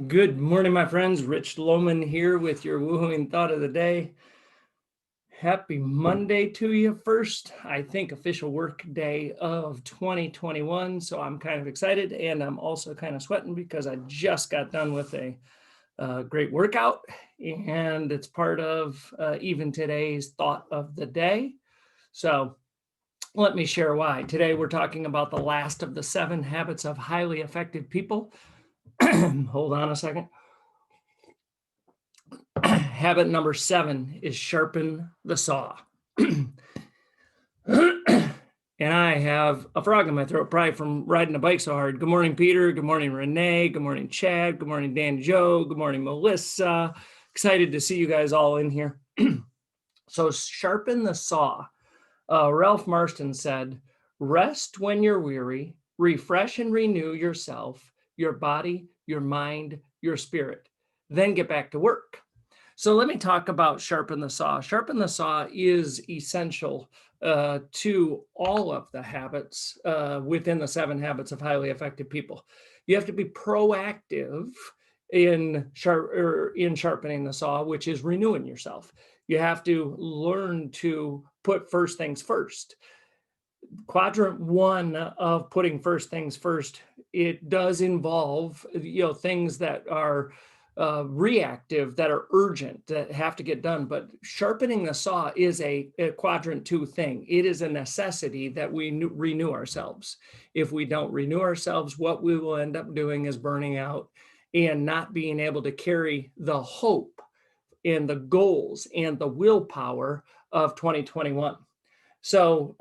Good morning, my friends. Rich Lohman here with your woohooing thought of the day. Happy Monday to you. First, I think, official work day of 2021. So I'm kind of excited, and I'm also kind of sweating because I just got done with a great workout, and it's part of even today's thought of the day. So let me share why. Today, we're talking about the last of the 7 habits of highly effective people. Hold on a second. Habit number 7 is sharpen the saw. And I have a frog in my throat, probably from riding a bike so hard. Good morning, Peter. Good morning, Renee. Good morning, Chad. Good morning, Dan Joe. Good morning, Melissa. Excited to see you guys all in here. So sharpen the saw. Ralph Marston said, rest when you're weary, refresh and renew yourself, your body, your mind, your spirit. Then get back to work. So let me talk about sharpen the saw. Sharpen the saw is essential to all of the habits within the 7 habits of highly effective people. You have to be proactive in sharpening the saw, which is renewing yourself. You have to learn to put first things first. Quadrant 1 of putting first things first, it does involve things that are reactive, that are urgent, that have to get done. But sharpening the saw is a quadrant 2 thing. It is a necessity that we renew ourselves. If we don't renew ourselves, what we will end up doing is burning out and not being able to carry the hope and the goals and the willpower of 2021. So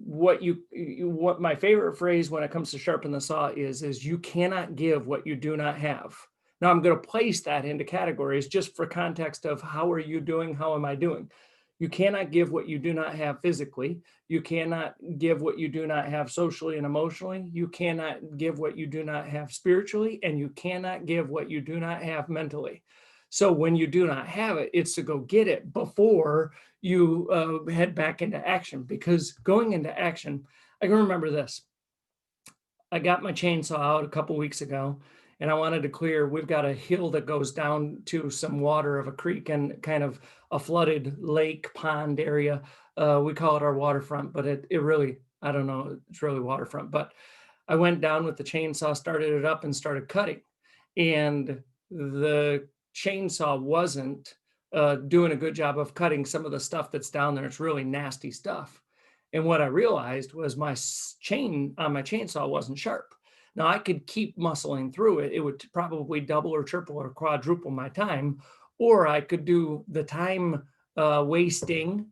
what my favorite phrase when it comes to sharpen the saw is you cannot give what you do not have. Now I'm going to place that into categories just for context of how are you doing? How am I doing? You cannot give what you do not have physically. You cannot give what you do not have socially and emotionally. You cannot give what you do not have spiritually, and you cannot give what you do not have mentally. So when you do not have it, it's to go get it before you head back into action, because going into action, I can remember this. I got my chainsaw out a couple weeks ago, and I wanted to clear. We've got a hill that goes down to some water of a creek and kind of a flooded lake pond area. We call it our waterfront, but it really, I don't know, it's really waterfront. But I went down with the chainsaw, started it up, and started cutting. And the chainsaw wasn't doing a good job of cutting some of the stuff that's down there. It's really nasty stuff. And what I realized was my chain on my chainsaw wasn't sharp. Now I could keep muscling through it. It would probably double or triple or quadruple my time, or I could do the time wasting,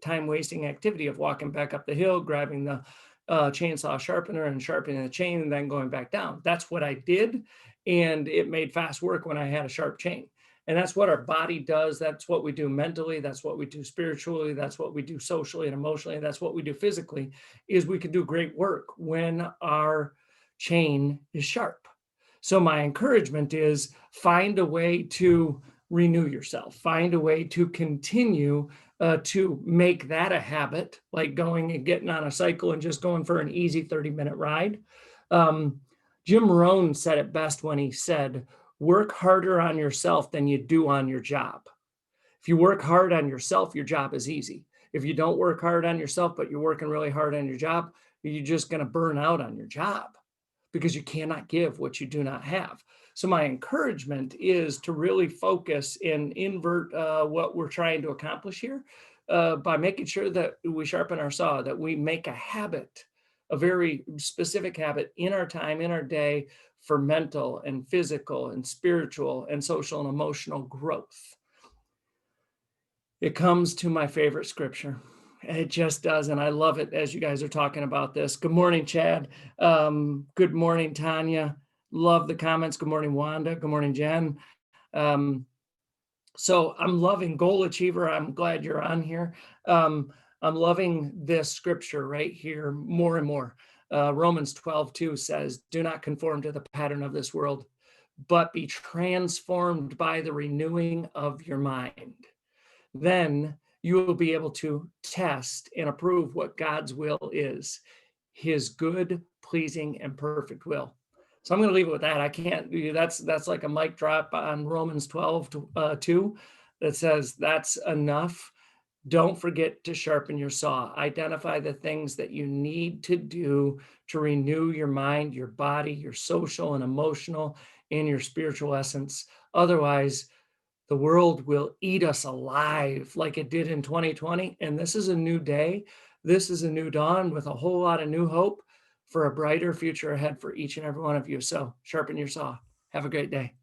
time wasting activity of walking back up the hill, grabbing the chainsaw sharpener and sharpening the chain and then going back down. That's what I did. And it made fast work when I had a sharp chain. And that's what our body does. That's what we do mentally. That's what we do spiritually. That's what we do socially and emotionally. That's what we do physically, is we can do great work when our chain is sharp. So my encouragement is find a way to renew yourself. Find a way to continue to make that a habit, like going and getting on a cycle and just going for an easy 30-minute ride. Jim Rohn said it best when he said, work harder on yourself than you do on your job. If you work hard on yourself, your job is easy. If you don't work hard on yourself, but you're working really hard on your job, you're just going to burn out on your job because you cannot give what you do not have. So my encouragement is to really focus and invert what we're trying to accomplish here by making sure that we sharpen our saw, that we make a habit, a very specific habit in our time, in our day, for mental and physical and spiritual and social and emotional growth. It comes to my favorite scripture. It just does, and I love it as you guys are talking about this. Good morning, Chad. Good morning, Tanya. Love the comments. Good morning, Wanda. Good morning, Jen. So I'm loving Goal Achiever. I'm glad you're on here. I'm loving this scripture right here more and more. Romans 12:2 says, do not conform to the pattern of this world, but be transformed by the renewing of your mind. Then you will be able to test and approve what God's will is, his good, pleasing, and perfect will. So I'm going to leave it with that. I can't do that's like a mic drop on Romans 12 to 2 that says that's enough. Don't forget to sharpen your saw. Identify the things that you need to do to renew your mind, your body, your social and emotional, and your spiritual essence. Otherwise, the world will eat us alive like it did in 2020. And this is a new day. This is a new dawn with a whole lot of new hope for a brighter future ahead for each and every one of you. So sharpen your saw. Have a great day.